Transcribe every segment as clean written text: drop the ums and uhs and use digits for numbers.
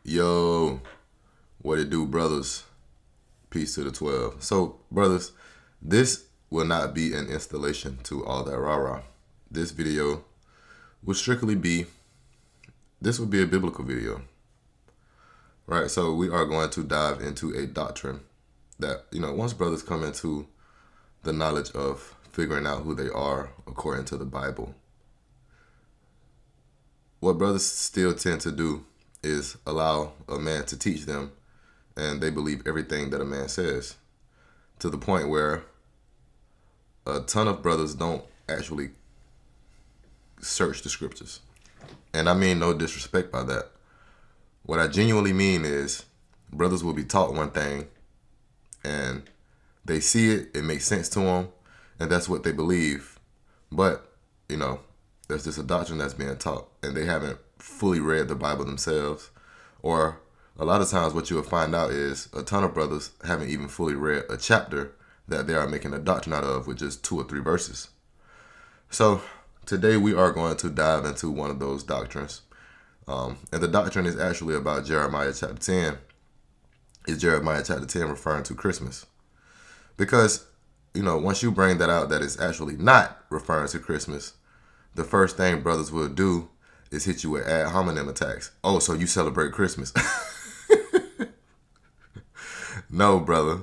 Yo, what it do, brothers? Peace to the 12. So, brothers, this will not be an installation to all that rah-rah. This video will strictly be, this will be a biblical video. Right, so we are going to dive into a doctrine that, once brothers come into the knowledge of figuring out who they are according to the Bible, what brothers still tend to do is allow a man to teach them, and they believe everything that a man says, to the point where a ton of brothers don't actually search the scriptures. And I mean no disrespect by that. What I genuinely mean is brothers will be taught one thing and they see it, it makes sense to them, and that's what they believe. But, there's just a doctrine that's being taught and they haven't fully read the Bible themselves. Or a lot of times what you'll find out is a ton of brothers haven't even fully read a chapter that they are making a doctrine out of with just 2 or 3 verses. So today we are going to dive into one of those doctrines. And the doctrine is actually about Jeremiah chapter 10. Is Jeremiah chapter 10 referring to Christmas? Because, once you bring that out that it's actually not referring to Christmas, the first thing brothers will do is hit you with ad hominem attacks. Oh, so you celebrate Christmas? No, brother.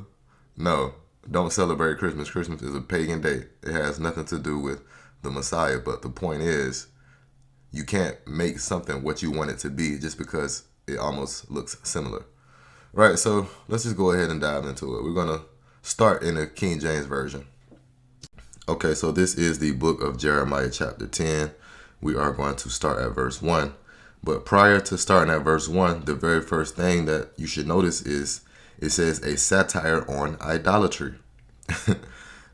No, don't celebrate Christmas. Christmas is a pagan day. It has nothing to do with the Messiah. But the point is, you can't make something what you want it to be just because it almost looks similar. Right, so let's just go ahead and dive into it. We're going to start in the King James Version. Okay, so this is the book of Jeremiah chapter 10. We are going to start at verse 1. But prior to starting at verse 1, the very first thing that you should notice is it says a satire on idolatry.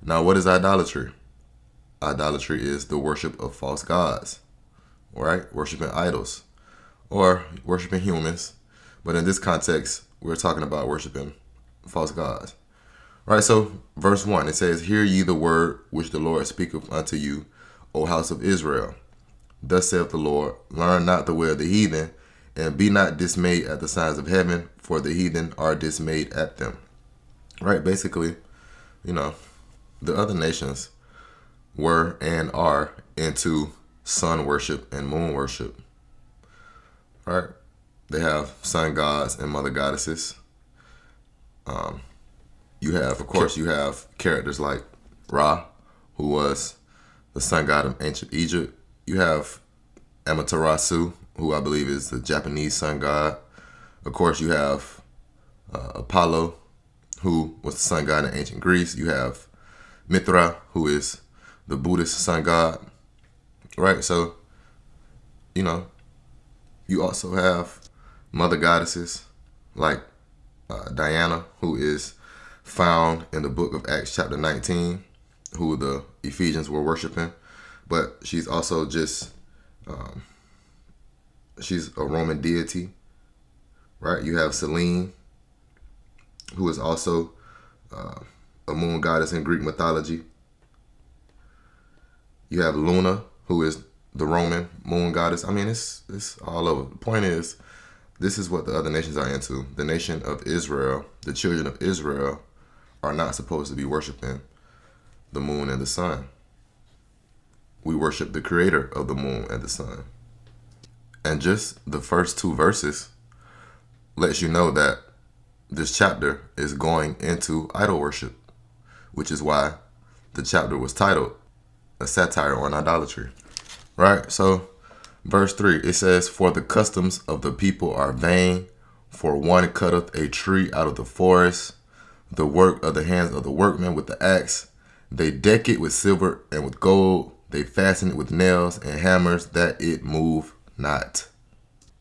Now, what is idolatry? Idolatry is the worship of false gods, right? Worshiping idols or worshiping humans. But in this context, we're talking about worshiping false gods. Right, so verse 1, it says, "Hear ye the word which the Lord speaketh unto you, O house of Israel. Thus saith the Lord, learn not the way of the heathen, and be not dismayed at the signs of heaven, for the heathen are dismayed at them." Right, basically, the other nations were and are into sun worship and moon worship. Right, they have sun gods and mother goddesses. You have characters like Ra, who was the sun god of ancient Egypt. You have Amaterasu, who I believe is the Japanese sun god. Of course, you have Apollo, who was the sun god in ancient Greece. You have Mithra, who is the Buddhist sun god. Right, so, you also have mother goddesses like Diana, who is found in the book of Acts chapter 19, who the Ephesians were worshiping. But she's also just, she's a Roman deity, right? You have Selene, who is also a moon goddess in Greek mythology. You have Luna, who is the Roman moon goddess. I mean, it's all over. The point is, this is what the other nations are into. The nation of Israel, the children of Israel, are not supposed to be worshiping the moon and the sun. We worship the creator of the moon and the sun. And just the first 2 verses lets you know that this chapter is going into idol worship, which is why the chapter was titled A Satire on Idolatry. Right? So verse 3, it says, "For the customs of the people are vain, for one cutteth a tree out of the forest, the work of the hands of the workmen with the axe. They deck it with silver and with gold. They fasten it with nails and hammers, that it move not."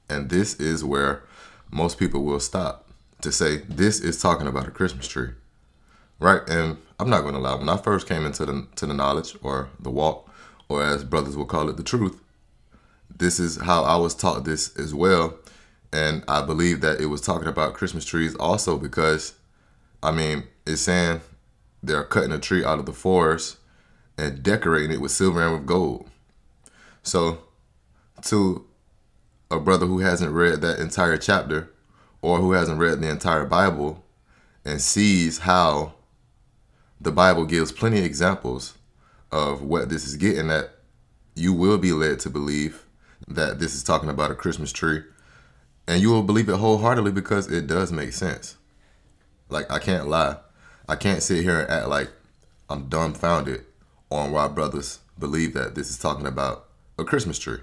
And this is where most people will stop to say, this is talking about a Christmas tree. Right? And I'm not going to lie. When I first came into the knowledge or the walk, or as brothers will call it, the truth, this is how I was taught this as well. And I believe that it was talking about Christmas trees also because, it's saying they're cutting a tree out of the forest and decorating it with silver and with gold. So to a brother who hasn't read that entire chapter, or who hasn't read the entire Bible and sees how the Bible gives plenty of examples of what this is getting at, you will be led to believe that this is talking about a Christmas tree. And you will believe it wholeheartedly because it does make sense. Like, I can't lie. I can't sit here and act like I'm dumbfounded on why brothers believe that this is talking about a Christmas tree.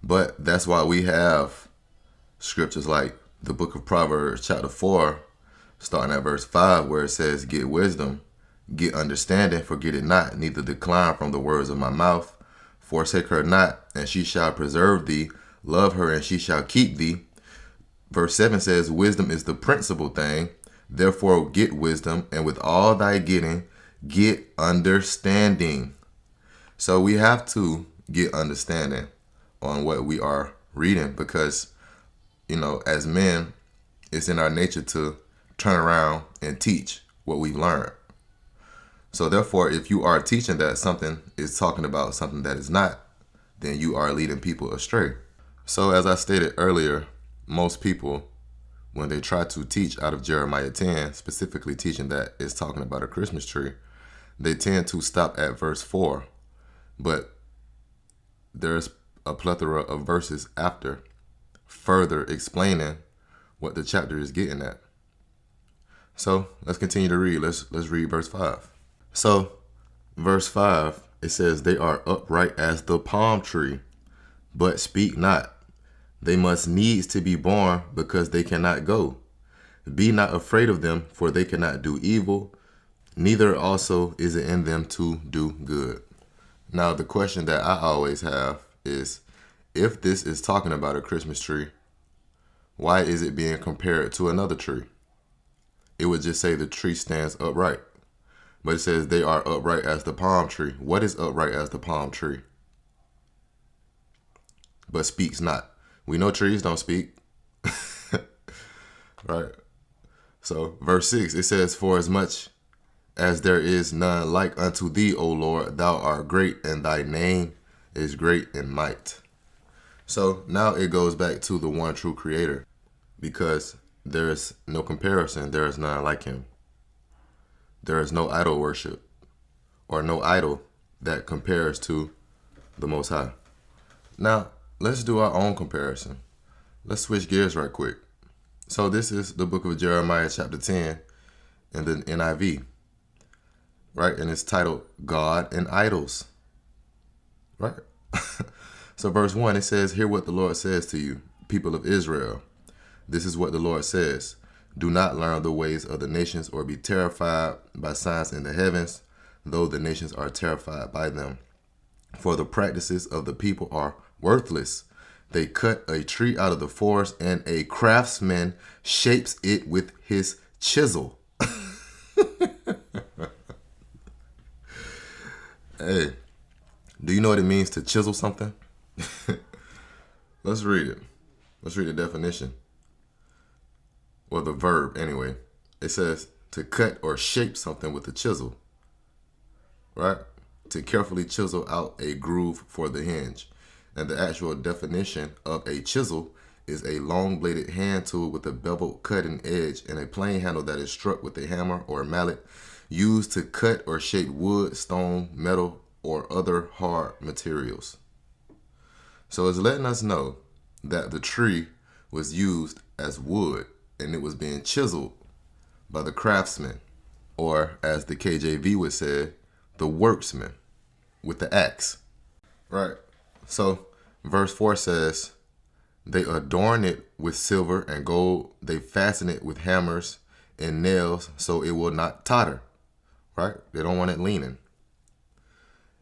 But that's why we have scriptures like the book of Proverbs chapter 4, starting at verse 5, where it says, get wisdom, get understanding, forget it not, neither decline from the words of my mouth. Forsake her not, and she shall preserve thee. Love her, and she shall keep thee. Verse 7 says, wisdom is the principal thing. Therefore get wisdom, and with all thy getting, get understanding. So we have to get understanding on what we are reading because, as men, it's in our nature to turn around and teach what we've learned. So therefore, if you are teaching that something is talking about something that is not, then you are leading people astray. So as I stated earlier, most people, when they try to teach out of Jeremiah 10, specifically teaching that it's talking about a Christmas tree, they tend to stop at verse 4. But there's a plethora of verses after further explaining what the chapter is getting at. So let's continue to read. Let's read verse 5. So verse 5, it says, they are upright as the palm tree, but speak not. They must needs to be born because they cannot go. Be not afraid of them, for they cannot do evil, neither also is it in them to do good. Now, the question that I always have is, if this is talking about a Christmas tree, why is it being compared to another tree? It would just say the tree stands upright. But it says they are upright as the palm tree. What is upright as the palm tree? But speaks not. We know trees don't speak. Right? So verse 6, it says, for as much as there is none like unto thee, O Lord, thou art great, and thy name is great in might. So now it goes back to the one true creator, because there is no comparison. There is none like him. There is no idol worship or no idol that compares to the Most High. Now, let's do our own comparison. Let's switch gears right quick. So this is the book of Jeremiah chapter 10 in the NIV, right? And it's titled God and Idols, right? So verse 1, it says, hear what the Lord says to you, people of Israel. This is what the Lord says. Do not learn the ways of the nations or be terrified by signs in the heavens, though the nations are terrified by them. For the practices of the people are worthless. They cut a tree out of the forest, and a craftsman shapes it with his chisel. Hey, do you know what it means to chisel something? Let's read it. Let's read the definition. Well, the verb, anyway. It says to cut or shape something with a chisel, right? To carefully chisel out a groove for the hinge. And the actual definition of a chisel is a long-bladed hand tool with a beveled cutting edge and a plain handle that is struck with a hammer or mallet, used to cut or shape wood, stone, metal, or other hard materials. So it's letting us know that the tree was used as wood, and it was being chiseled by the craftsman, or as the KJV would say, the worksman with the axe. Right? So verse 4 says, they adorn it with silver and gold. They fasten it with hammers and nails so it will not totter. Right? They don't want it leaning.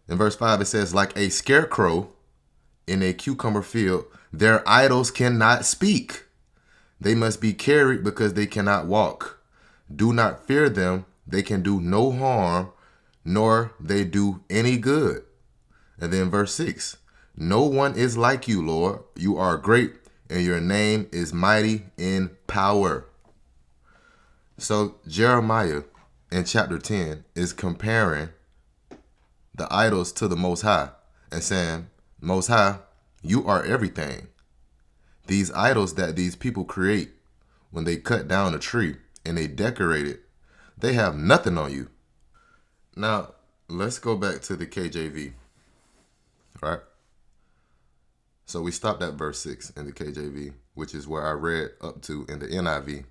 In verse 5, it says, like a scarecrow in a cucumber field, their idols cannot speak. They must be carried because they cannot walk. Do not fear them. They can do no harm, nor they do any good. And then verse 6, no one is like you, Lord. You are great, and your name is mighty in power. So Jeremiah in chapter 10 is comparing the idols to the Most High and saying, Most High, you are everything. These idols that these people create when they cut down a tree and they decorate it, they have nothing on you. Now, let's go back to the KJV, right? So we stopped at verse 6 in the KJV, which is where I read up to in the NIV,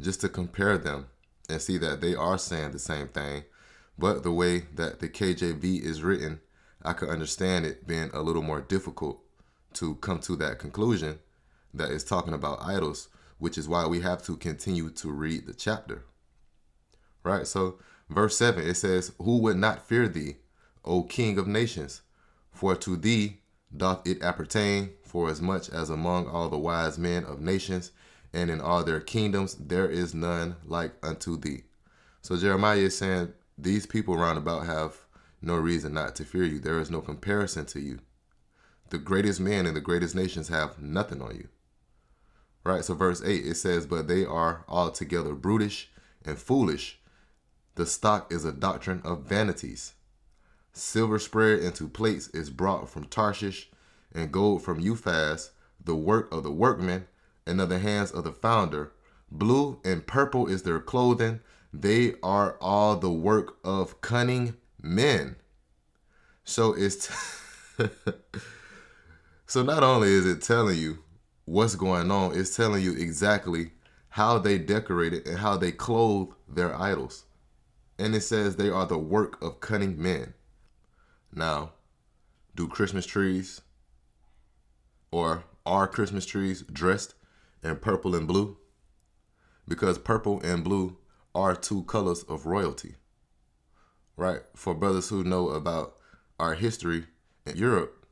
just to compare them and see that they are saying the same thing. But the way that the KJV is written, I could understand it being a little more difficult to come to that conclusion that is talking about idols, which is why we have to continue to read the chapter. Right? So verse 7, it says, "Who would not fear thee, O King of nations? For to thee doth it appertain, for as much as among all the wise men of nations and in all their kingdoms there is none like unto thee." So Jeremiah is saying these people round about have no reason not to fear you. There is no comparison to you. The greatest men and the greatest nations have nothing on you. Right? So verse 8, it says, "But they are altogether brutish and foolish. The stock is a doctrine of vanities. Silver spread into plates is brought from Tarshish, and gold from Uphaz, the work of the workman, and of the hands of the founder. Blue and purple is their clothing. They are all the work of cunning men." So so not only is it telling you what's going on, it's telling you exactly how they decorate it and how they clothe their idols. And it says they are the work of cunning men. Now, do Christmas trees, or are Christmas trees dressed in purple and blue? Because purple and blue are two colors of royalty, right? For brothers who know about our history in Europe,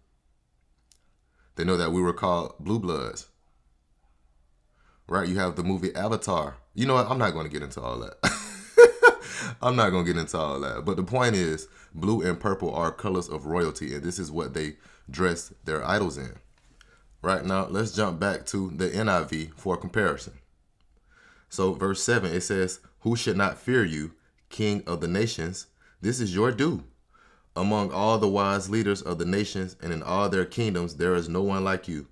they know that we were called blue bloods, right? You have the movie Avatar. You know what? I'm not going to get into all that. I'm not going to get into all that. But the point is, blue and purple are colors of royalty, and this is what they dress their idols in. Right now, let's jump back to the NIV for comparison. So verse 7, it says, "Who should not fear you, King of the nations? This is your due. Among all the wise leaders of the nations and in all their kingdoms, there is no one like you.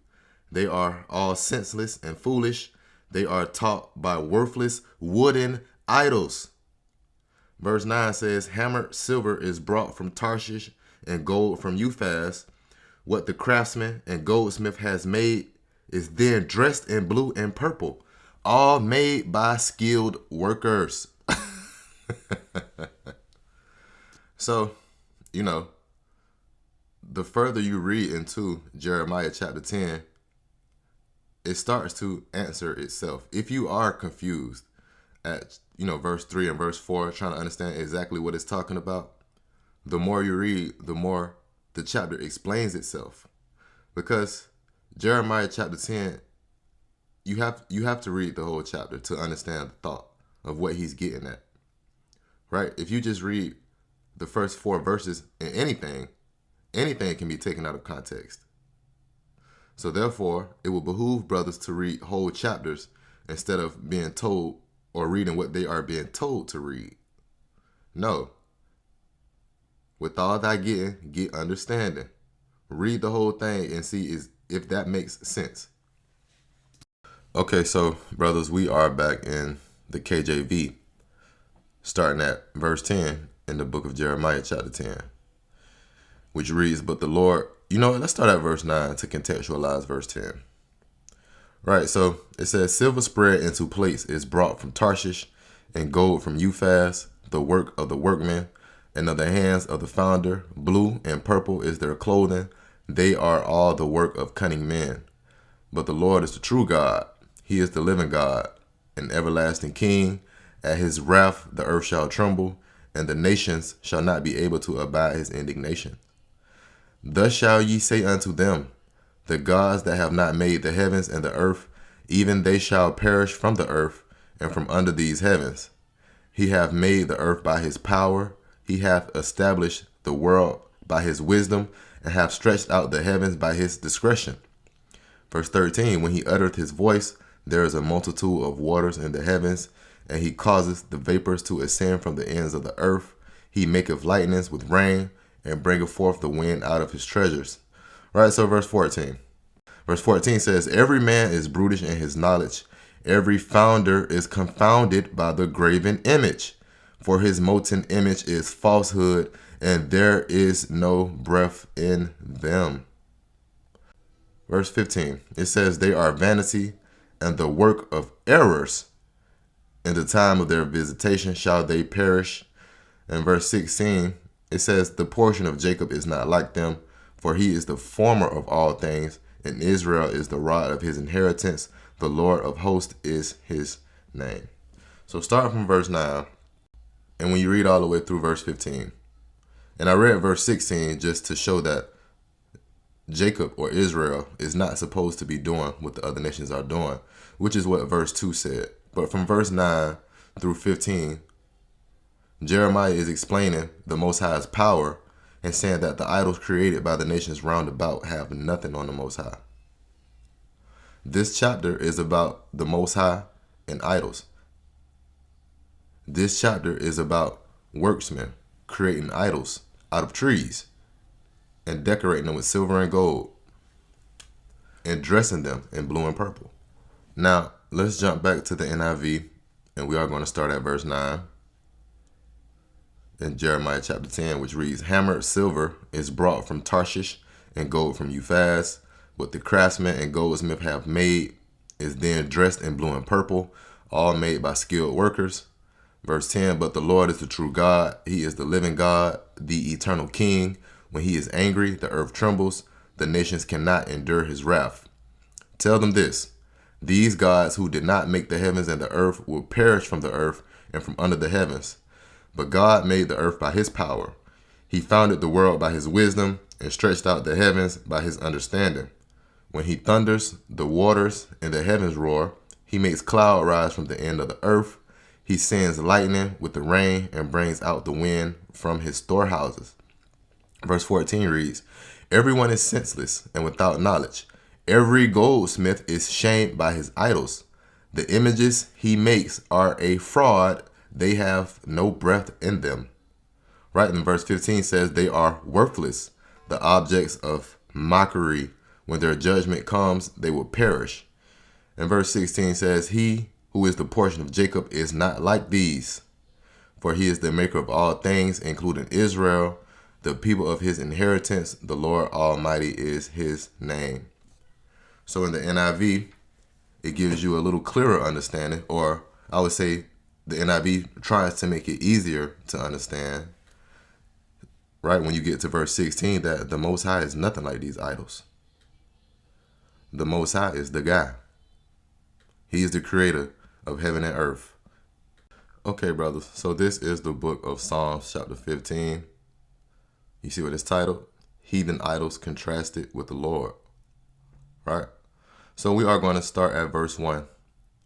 They are all senseless and foolish. They are taught by worthless wooden idols." Verse 9 says, "Hammered silver is brought from Tarshish and gold from Uphaz. What the craftsman and goldsmith has made is then dressed in blue and purple, all made by skilled workers." So, the further you read into Jeremiah chapter 10, it starts to answer itself. If you are confused at, verse 3 and verse 4, trying to understand exactly what it's talking about, the more you read, the more the chapter explains itself. Because Jeremiah chapter 10, you have to read the whole chapter to understand the thought of what he's getting at. Right? If you just read the first 4 verses in anything can be taken out of context. So therefore, it will behoove brothers to read whole chapters instead of being told or reading what they are being told to read. No. With all thy getting, get understanding. Read the whole thing and see if that makes sense. Okay, so brothers, we are back in the KJV, starting at verse 10 in the book of Jeremiah chapter 10, which reads, "But the Lord," let's start at verse 9 to contextualize verse 10. Right, so it says, "Silver spread into plates is brought from Tarshish, and gold from Uphaz, the work of the workmen, and of the hands of the founder. Blue and purple is their clothing. They are all the work of cunning men. But the Lord is the true God. He is the living God, an everlasting King. At his wrath the earth shall tremble, and the nations shall not be able to abide his indignation. Thus shall ye say unto them, the gods that have not made the heavens and the earth, even they shall perish from the earth and from under these heavens. He hath made the earth by his power. He hath established the world by his wisdom, and hath stretched out the heavens by his discretion." Verse 13, "When he uttereth his voice, there is a multitude of waters in the heavens, and he causeth the vapors to ascend from the ends of the earth. He maketh lightnings with rain, and bringeth forth the wind out of his treasures." Right, so verse 14. Verse 14 says, "Every man is brutish in his knowledge, Every founder is confounded by the graven image, for his molten image is falsehood, and there is no breath in them. Verse 15, it says, they are vanity and the work of errors. In the time of their visitation shall they perish. And verse 16, it says, the portion of Jacob is not like them, for he is the former of all things, and Israel is the rod of his inheritance. The Lord of hosts is his name. So start from verse 9, and when you read all the way through verse 15, and I read verse 16 just to show that Jacob or Israel is not supposed to be doing what the other nations are doing, which is what verse 2 said. But from verse 9 through 15, Jeremiah is explaining the Most High's power and saying that the idols created by the nations round about have nothing on the Most High. This chapter is about the Most High and idols. This chapter is about worksmen creating idols out of trees and decorating them with silver and gold and dressing them in blue and purple. Now, let's jump back to the NIV, and we are going to start at verse 9 in Jeremiah chapter 10, which reads, hammered silver is brought from Tarshish and gold from Uphaz. What the craftsman and goldsmith have made is then dressed in blue and purple, all made by skilled workers. Verse 10, but the Lord is the true God. He is the living God, the eternal King. When he is angry, the earth trembles. The nations cannot endure his wrath. Tell them this, these gods who did not make the heavens and the earth will perish from the earth and from under the heavens. But God made the earth by his power. He founded the world by his wisdom and stretched out the heavens by his understanding. When he thunders, the waters and the heavens roar. He makes cloud rise from the end of the earth. He sends lightning with the rain and brings out the wind from his storehouses. Verse 14 reads, everyone is senseless and without knowledge. Every goldsmith is shamed by his idols. The images he makes are a fraud. They have no breath in them. Right, in verse 15 says they are worthless, the objects of mockery. When their judgment comes, they will perish. And verse 16 says, he who is the portion of Jacob is not like these, for he is the maker of all things, including Israel, the people of his inheritance. The Lord Almighty is his name. So in the NIV, it gives you a little clearer understanding, or I would say the NIV tries to make it easier to understand, right? When you get to verse 16, that the Most High is nothing like these idols. The Most High is the guy. He is the creator of heaven and earth. Okay, brothers. So this is the book of Psalms chapter 15. You see what it's titled? Heathen idols contrasted with the Lord. Right? So we are going to start at verse 1,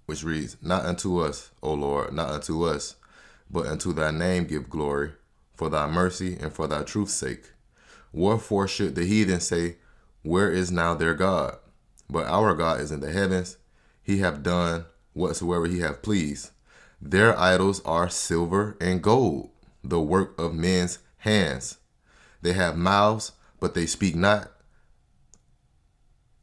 which reads, not unto us, O Lord, not unto us, but unto thy name give glory, for thy mercy and for thy truth's sake. Wherefore should the heathen say, where is now their God? But our God is in the heavens. He hath done whatsoever he hath pleased. Their idols are silver and gold, the work of men's hands. They have mouths, but they speak not.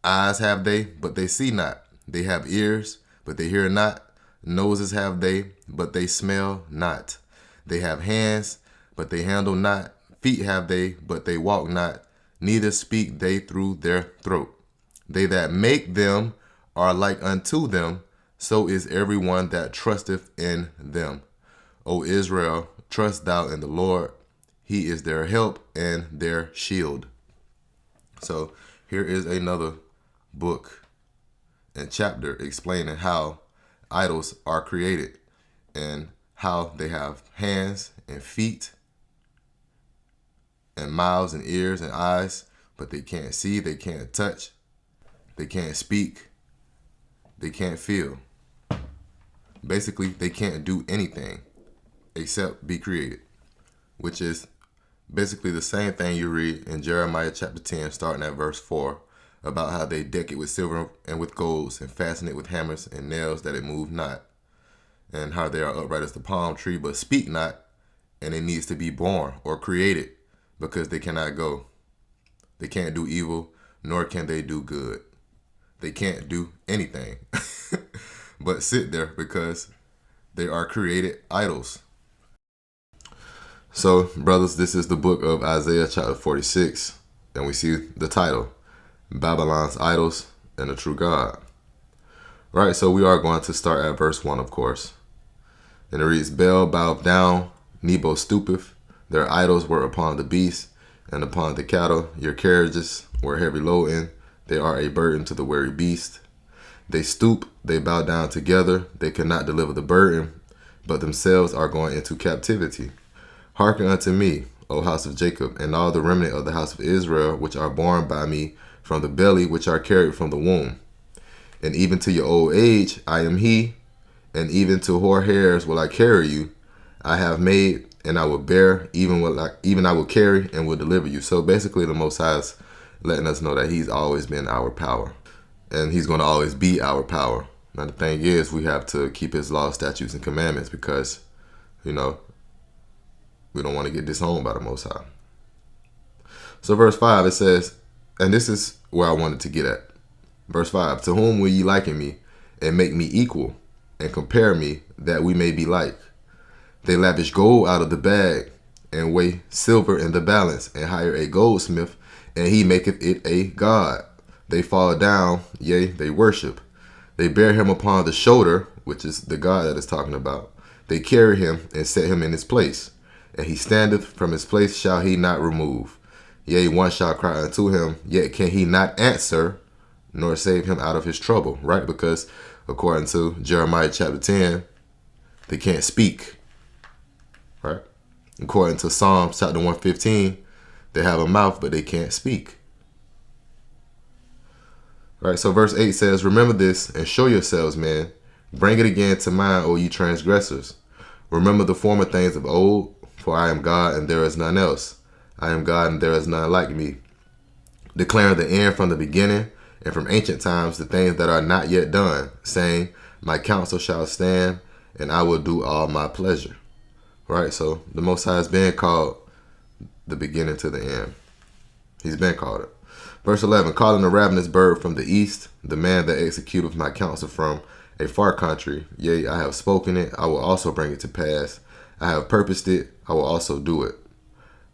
Eyes have they, but they see not. They have ears, but they hear not. Noses have they, but they smell not. They have hands, but they handle not. Feet have they, but they walk not. Neither speak they through their throat. They that make them are like unto them. So is everyone that trusteth in them. O Israel, trust thou in the Lord. He is their help and their shield. So here is another book and chapter explaining how idols are created and how they have hands and feet and mouths and ears and eyes, but they can't see, they can't touch, they can't speak, they can't feel. Basically, they can't do anything except be created, which is basically the same thing you read in Jeremiah chapter 10, starting at verse 4, about how they deck it with silver and with golds and fasten it with hammers and nails that it move not, and how they are upright as the palm tree, but speak not, and it needs to be born or created because they cannot go. They can't do evil, nor can they do good. They can't do anything. but sit there because they are created idols. So, brothers, this is the book of Isaiah chapter 46, and we see the title, Babylon's Idols and the True God. Right, so we are going to start at verse 1, of course. And it reads, Baal bowed down, Nebo stoopeth, their idols were upon the beasts and upon the cattle, your carriages were heavy loading, they are a burden to the weary beast. They stoop, they bow down together, they cannot deliver the burden, but themselves are going into captivity. Hearken unto me, O house of Jacob, and all the remnant of the house of Israel, which are born by me from the belly, which are carried from the womb. And even to your old age I am he, and even to hoar hairs will I carry you. I have made, and I will bear, even I will carry and will deliver you. So basically the Most High is letting us know that he's always been our power, and he's going to always be our power. Now the thing is, we have to keep his laws, statutes, and commandments because, we don't want to get disowned by the Most High. So verse 5, it says, and this is where I wanted to get at. Verse 5, to whom will ye liken me, and make me equal, and compare me, that we may be like? They lavish gold out of the bag, and weigh silver in the balance, and hire a goldsmith, and he maketh it a god. They fall down, yea, they worship. They bear him upon the shoulder, which is the God that is talking about. They carry him, and set him in his place. And he standeth, from his place shall he not remove. Yea, one shall cry unto him, yet can he not answer, nor save him out of his trouble. Right? Because according to Jeremiah chapter 10, they can't speak. Right? According to Psalms chapter 115, they have a mouth, but they can't speak. Right? So verse 8 says, remember this, and show yourselves, man. Bring it again to mind, O ye transgressors. Remember the former things of old, for I am God, and there is none else. I am God, and there is none like me. Declaring the end from the beginning, and from ancient times the things that are not yet done, saying, my counsel shall stand, and I will do all my pleasure. Right? So the Most High has been called the beginning to the end. He's been called it. Verse 11, calling a ravenous bird from the east, the man that executeth my counsel from a far country. Yea, I have spoken it, I will also bring it to pass. I have purposed it, I will also do it.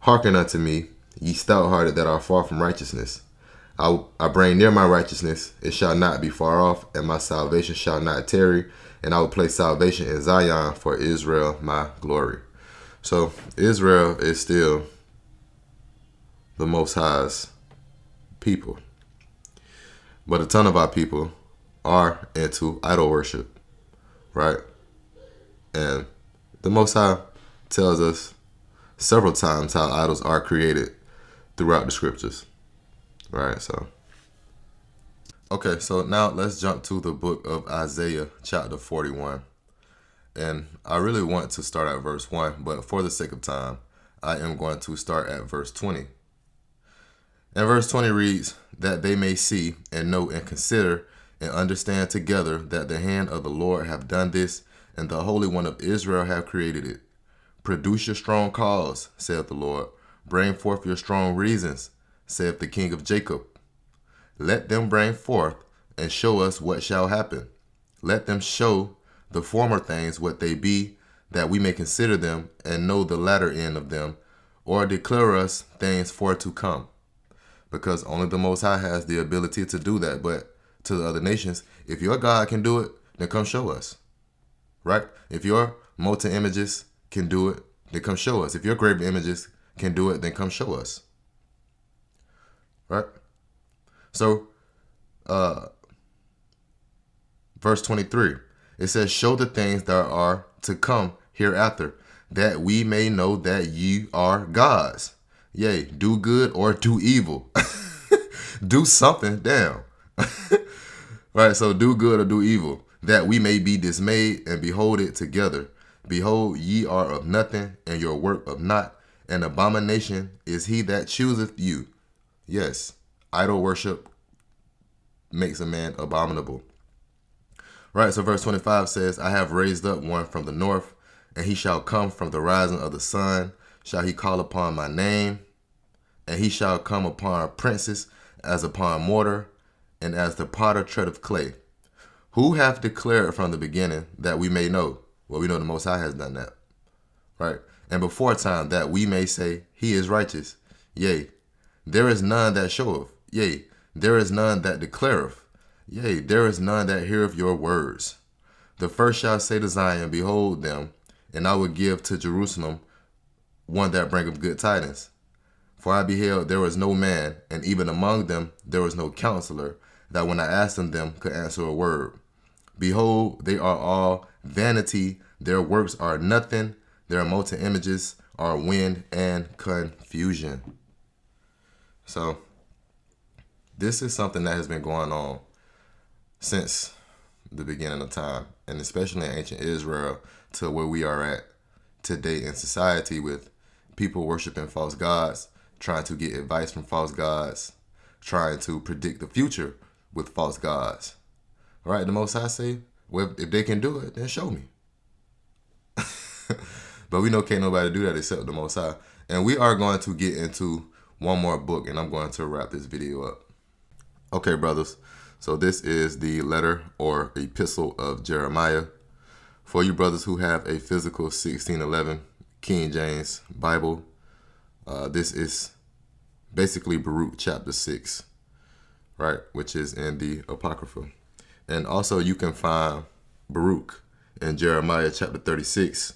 Hearken unto me, ye stout-hearted that are far from righteousness. I bring near my righteousness, it shall not be far off, and my salvation shall not tarry, and I will place salvation in Zion for Israel, my glory. So Israel is still the Most High's people. But a ton of our people are into idol worship, right? And the Most High tells us several times how idols are created throughout the scriptures, right? So, okay, so now let's jump to the book of Isaiah chapter 41. And I really want to start at verse 1, but for the sake of time, I am going to start at verse 20. And verse 20 reads, that they may see and know and consider and understand together that the hand of the Lord have done this, and the Holy One of Israel have created it. Produce your strong cause, saith the Lord. Bring forth your strong reasons, saith the King of Jacob. Let them bring forth and show us what shall happen. Let them show the former things what they be, that we may consider them and know the latter end of them, or declare us things for to come. Because only the Most High has the ability to do that. But to the other nations, if your God can do it, then come show us. Right? If your molten images can do it, then come show us. If your graven images can do it, then come show us. Right? So, verse 23, it says, show the things that are to come hereafter, that we may know that ye are gods. Yea, do good or do evil. Do something, damn. Right, so do good or do evil, that we may be dismayed and behold it together. Behold, ye are of nothing, and your work of naught. An abomination is he that chooseth you. Yes, idol worship makes a man abominable. Right, so verse 25 says, I have raised up one from the north, and he shall come from the rising of the sun. Shall he call upon my name? And he shall come upon princes as upon mortar, and as the potter treadeth clay. Who hath declared from the beginning that we may know? Well, we know the Most High has done that, right? And before time that we may say, he is righteous. Yea, there is none that showeth. Yea, there is none that declareth. Yea, there is none that heareth your words. The first shall say to Zion, behold them, and I will give to Jerusalem one that bringeth good tidings. For I beheld there was no man, and even among them there was no counselor, that when I asked them could answer a word. Behold, they are all vanity, their works are nothing, their molten images are wind and confusion. So, this is something that has been going on since the beginning of time, and especially in ancient Israel, to where we are at today in society, with people worshiping false gods, trying to get advice from false gods, trying to predict the future with false gods. Right? The Most High say, well, if they can do it, then show me. But we know can't nobody do that except the Most High. And we are going to get into one more book, and I'm going to wrap this video up. Okay, brothers. So this is the letter or epistle of Jeremiah. For you brothers who have a physical 1611 King James Bible, this is basically Baruch chapter 6, right? Which is in the Apocrypha. And also you can find Baruch in Jeremiah chapter 36,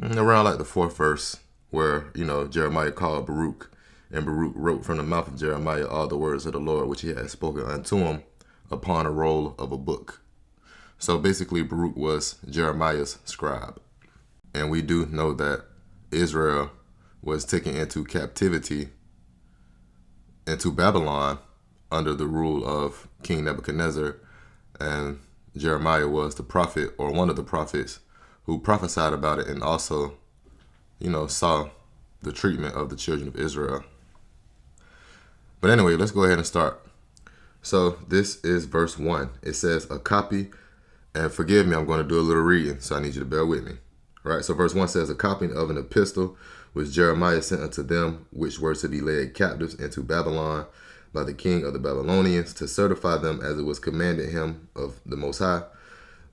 around like the 4th verse, where, Jeremiah called Baruch, and Baruch wrote from the mouth of Jeremiah all the words of the Lord which he had spoken unto him upon a roll of a book. So basically Baruch was Jeremiah's scribe. And we do know that Israel was taken into captivity into Babylon under the rule of King Nebuchadnezzar, and Jeremiah was the prophet, or one of the prophets, who prophesied about it and also, saw the treatment of the children of Israel. But anyway, let's go ahead and start. So this is verse 1. It says, a copy, and forgive me, I'm going to do a little reading, so I need you to bear with me. Right, so verse 1 says, a copy of an epistle which Jeremiah sent unto them which were to be led captives into Babylon by the king of the Babylonians, to certify them as it was commanded him of the Most High.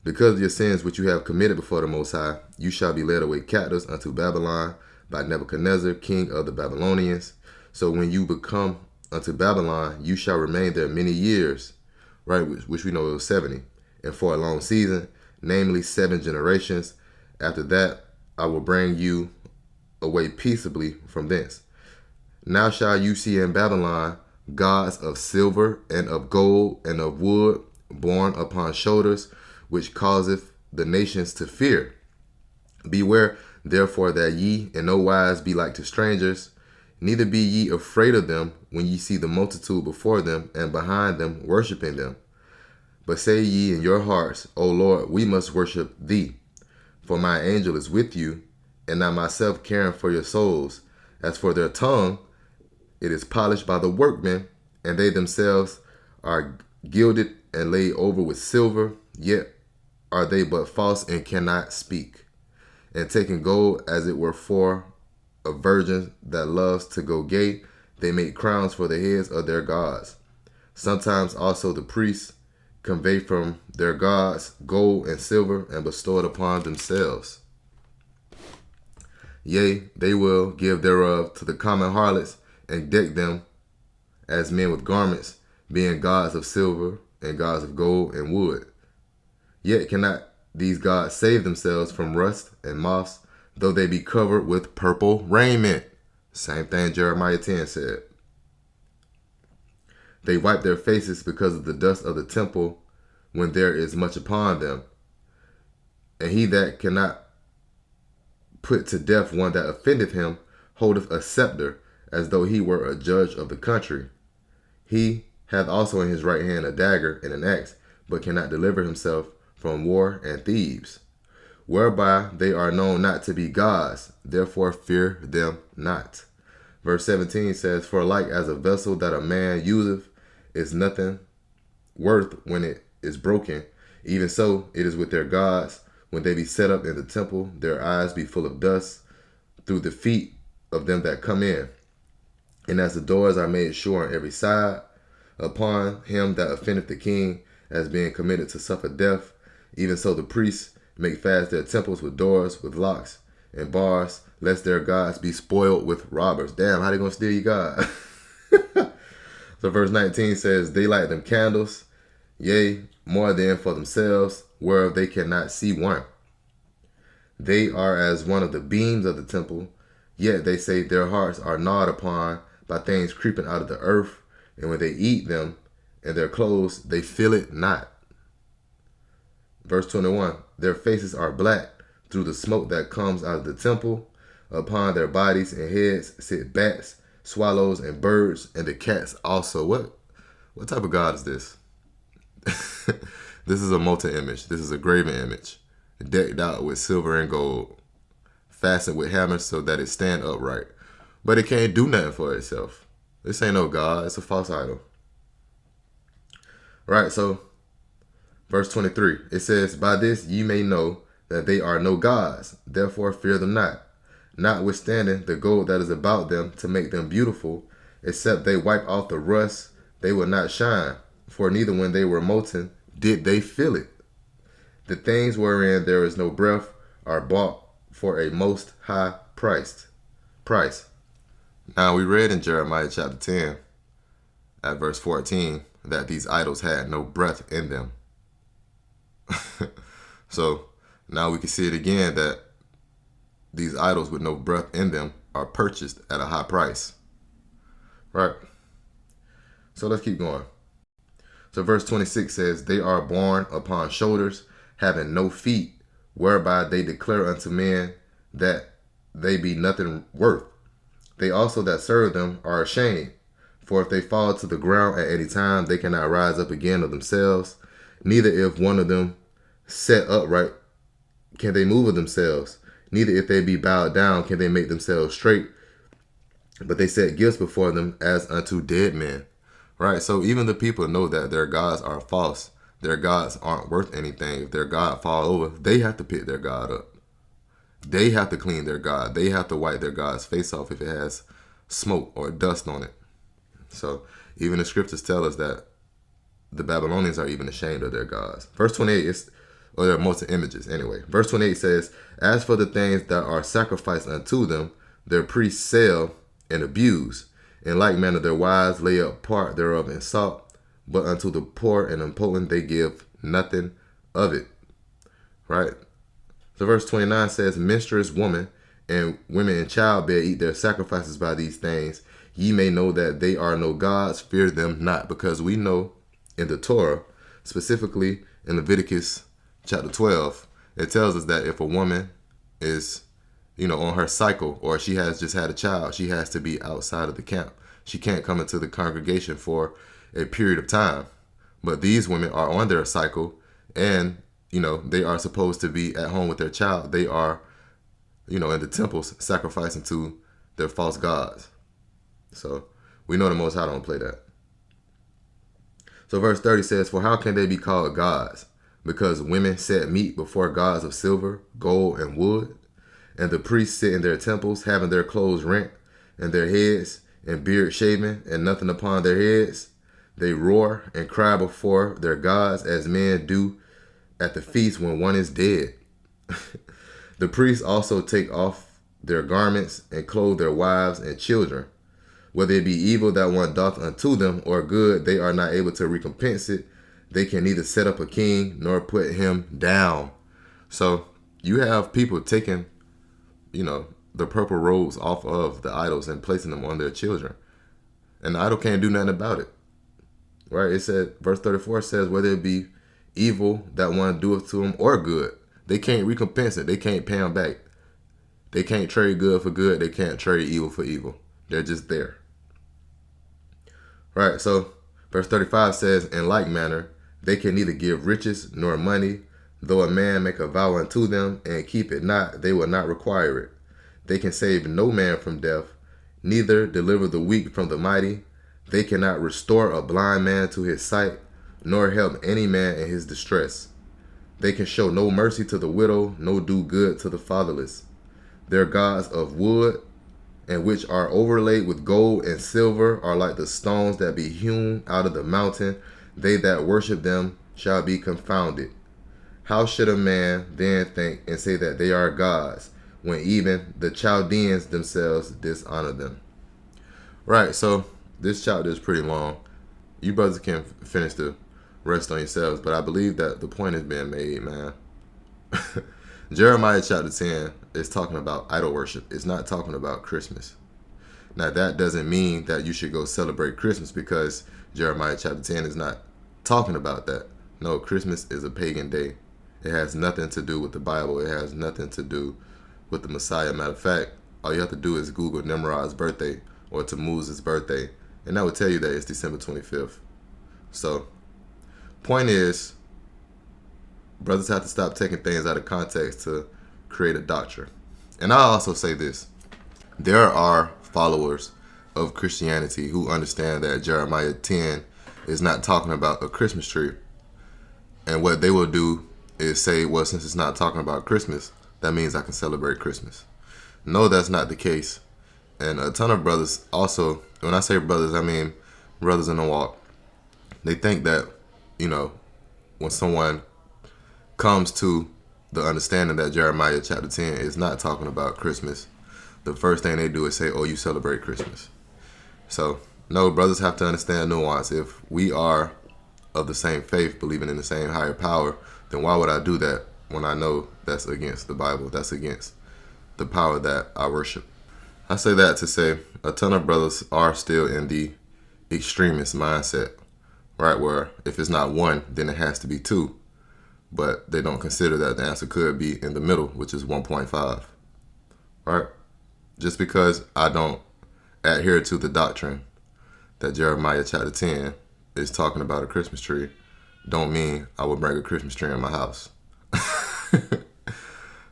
Because of your sins which you have committed before the Most High, you shall be led away captives unto Babylon by Nebuchadnezzar, king of the Babylonians. So when you become unto Babylon, you shall remain there many years, right, which we know it was 70, and for a long season, namely 7 generations. After that, I will bring you away peaceably from thence. Now shall you see in Babylon gods of silver and of gold and of wood, borne upon shoulders, which causeth the nations to fear. Beware therefore that ye in no wise be like to strangers, neither be ye afraid of them when ye see the multitude before them and behind them worshiping them. But say ye in your hearts, O Lord, we must worship thee. For my angel is with you, and I myself caring for your souls. As for their tongue, it is polished by the workmen, and they themselves are gilded and laid over with silver, yet are they but false and cannot speak. And taking gold as it were for a virgin that loves to go gay, they make crowns for the heads of their gods. Sometimes also the priests convey from their gods gold and silver and bestow it upon themselves. Yea, they will give thereof to the common harlots and deck them as men with garments, being gods of silver and gods of gold and wood. Yet cannot these gods save themselves from rust and moths, though they be covered with purple raiment. Same thing Jeremiah 10 said. They wipe their faces because of the dust of the temple when there is much upon them. And he that cannot put to death one that offendeth him holdeth a scepter, as though he were a judge of the country. He hath also in his right hand a dagger and an axe, but cannot deliver himself from war and thieves, whereby they are known not to be gods, therefore fear them not. Verse 17 says, for like as a vessel that a man useth is nothing worth when it is broken, even so it is with their gods. When they be set up in the temple, their eyes be full of dust through the feet of them that come in. And as the doors are made sure on every side, upon him that offendeth the king, as being committed to suffer death. Even so the priests make fast their temples with doors, with locks and bars, lest their gods be spoiled with robbers. Damn, how they gonna steal your God? So verse 19 says, they light them candles, yea, more than for themselves, whereof they cannot see one. They are as one of the beams of the temple, yet they say their hearts are gnawed upon by things creeping out of the earth, and when they eat them and their clothes, they feel it not. Verse 21, their faces are black through the smoke that comes out of the temple. Upon their bodies and heads sit bats, swallows, and birds, and the cats also. What type of God is this? This is a molten image. This is a graven image, decked out with silver and gold, fastened with hammers so that it stand upright. But it can't do nothing for itself. This ain't no God. It's a false idol. Right, so verse 23, it says, by this ye may know that they are no gods, therefore fear them not. Notwithstanding the gold that is about them to make them beautiful, except they wipe off the rust, they will not shine. For neither when they were molten did they feel it. The things wherein there is no breath are bought for a most high price. Now we read in Jeremiah chapter 10 at verse 14 that these idols had no breath in them. So now we can see it again that these idols with no breath in them are purchased at a high price. Right? So let's keep going. So verse 26 says, they are borne upon shoulders, having no feet, whereby they declare unto men that they be nothing worth. They also that serve them are ashamed. For if they fall to the ground at any time, they cannot rise up again of themselves. Neither if one of them set upright can they move of themselves. Neither if they be bowed down can they make themselves straight. But they set gifts before them as unto dead men. Right? So even the people know that their gods are false. Their gods aren't worth anything. If their God fall over, they have to pick their God up. They have to clean their God. They have to wipe their God's face off if it has smoke or dust on it. So even the scriptures tell us that the Babylonians are even ashamed of their gods. Verse 28 or their molten images anyway. Verse 28 says, as for the things that are sacrificed unto them, their priests sell and abuse. In like manner their wives lay up part thereof in salt, but unto the poor and impotent they give nothing of it. Right? So verse 29 says, menstruous woman and women in childbed eat their sacrifices by these things. Ye may know that they are no gods, fear them not. Because we know in the Torah, specifically in Leviticus chapter 12, it tells us that if a woman is, on her cycle, or she has just had a child, she has to be outside of the camp. She can't come into the congregation for a period of time. But these women are on their cycle, and they are supposed to be at home with their child. They are, in the temples sacrificing to their false gods. So we know the Most High don't play that. So verse 30 says, for how can they be called gods? Because women set meat before gods of silver, gold, and wood. And the priests sit in their temples, having their clothes rent, and their heads and beard shaven, and nothing upon their heads. They roar and cry before their gods, as men do at the feast when one is dead. The priests also take off their garments and clothe their wives and children. Whether it be evil that one doth unto them, or good, they are not able to recompense it. They can neither set up a king nor put him down. So you have people taking, the purple robes off of the idols and placing them on their children. And the idol can't do nothing about it. Right? It said, verse 34 says, whether it be evil that one doeth to them or good, they can't recompense it. They can't pay them back. They can't trade good for good. They can't trade evil for evil. They're just there. Right? So verse 35 says, in like manner, they can neither give riches nor money. Though a man make a vow unto them and keep it not, they will not require it. They can save no man from death, neither deliver the weak from the mighty. They cannot restore a blind man to his sight, nor help any man in his distress. They can show no mercy to the widow, no do good to the fatherless. Their gods of wood, and which are overlaid with gold and silver, are like the stones that be hewn out of the mountain. They that worship them shall be confounded. How should a man then think and say that they are gods, when even the Chaldeans themselves dishonor them? Right, so this chapter is pretty long. You brothers can finish the rest on yourselves, but I believe that the point is being made, man. Jeremiah chapter 10 is talking about idol worship. It's not talking about Christmas. Now, that doesn't mean that you should go celebrate Christmas, because Jeremiah chapter 10 is not talking about that. No, Christmas is a pagan day. It has nothing to do with the Bible. It has nothing to do with the Messiah. Matter of fact, all you have to do is Google Nimrod's birthday or Tammuz's birthday, and that would tell you that it's December 25th. So, point is, brothers have to stop taking things out of context to create a doctrine. And I'll also say this. There are followers of Christianity who understand that Jeremiah 10 is not talking about a Christmas tree. And what they will do is say, well, since it's not talking about Christmas, that means I can celebrate Christmas. No, that's not the case. And a ton of brothers also, when I say brothers, I mean brothers in the walk. They think that, when someone comes to the understanding that Jeremiah chapter 10 is not talking about Christmas, the first thing they do is say, oh, you celebrate Christmas. So, no, brothers have to understand nuance. If we are of the same faith, believing in the same higher power, then why would I do that when I know that's against the Bible? That's against the power that I worship. I say that to say a ton of brothers are still in the extremist mindset, right? Where if it's not one, then it has to be two. But they don't consider that the answer could be in the middle, which is 1.5, right? Just because I don't adhere to the doctrine that Jeremiah chapter 10 is talking about a Christmas tree, don't mean I will bring a Christmas tree in my house.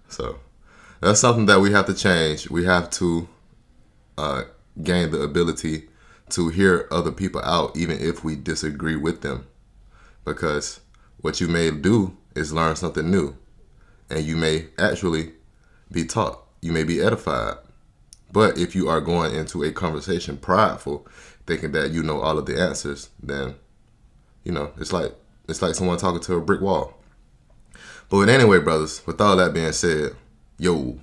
So that's something that we have to change. We have to gain the ability to hear other people out, even if we disagree with them. Because what you may do is learn something new, and you may actually be taught. You may be edified. But if you are going into a conversation prideful, thinking that you know all of the answers, then, it's like someone talking to a brick wall. But anyway, brothers, with all that being said, yo,